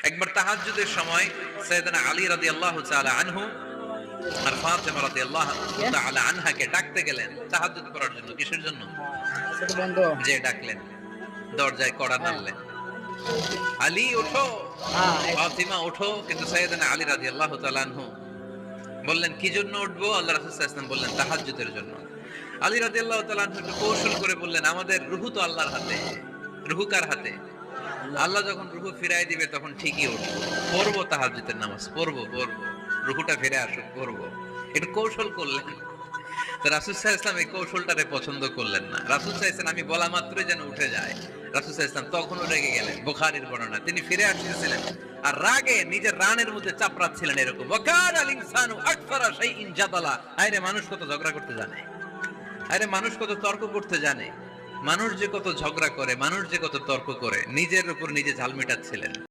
একবার তাহাজ্জুদের সময় সাইয়েদনা আলী রাদিয়াল্লাহু তাআলা আনহু আর ফাতেমা রাদিয়াল্লাহু তাআলা আনহাকে ডাকতে গেলেন তাহাজ্জুদ করার জন্য। কিসের জন্য? সেটা বন্ধ। যে ডাকলেন, দরজায় কড়া হ্যাঁ, নাড়লেন, আলী ওঠো, হ্যাঁ, ফাতিমা ওঠো। কিন্তু সাইয়েদনা আলী রাদিয়াল্লাহু তাআলা আনহু বললেন কি জন্য উঠবো? আল্লাহ রাসূল সাল্লাল্লাহু আলাইহি ওয়াসাল্লাম বললেন তাহাজ্জুদের জন্য। আলী রাদিয়াল্লাহু তাআলা আনহু একটু কৌশল করে বললেন, আমাদের রূহ তো আল্লাহর হাতে। রূহ কার হাতে? আল্লাহ যখন রূহ ফিরায় দিবে তখন ঠিকই উঠবো, পড়বো তাহাজ্জুদের নামাজ, পড়বো। রূহটা ফিরে আসুক, পড়বো। একটু কৌশল করলেন। তো রাসূল সাল্লাল্লাহু আলাইহি ওয়াসাল্লাম এই কৌশলটারে পছন্দ করলেন না। রাসূল সাল্লাল্লাহু আলাইহি ওয়াসাল্লাম আমি বলা মাত্রই যেন উঠে যায়। রাসূল সাল্লাল্লাহু আলাইহি ওয়াসাল্লাম তখনও রেগে গেলেন। বুখারীর বর্ণনা। তিনি ফিরে আসতেছিলেন আর রাগে নিজের রানের মধ্যে চাপড়াচ্ছিলেন এরকম। ওয়াকানাল ইনসানু আকসারা শাইইন জাদালা। আরে মানুষ কত ঝগড়া করতে জানে। আরে মানুষ কত তর্ক করতে জানে। মানুষ যে কত ঝগড়া করে, মানুষ যে কত তর্ক করে, নিজের উপর নিজে ঝাল মেটাচ্ছিলেন।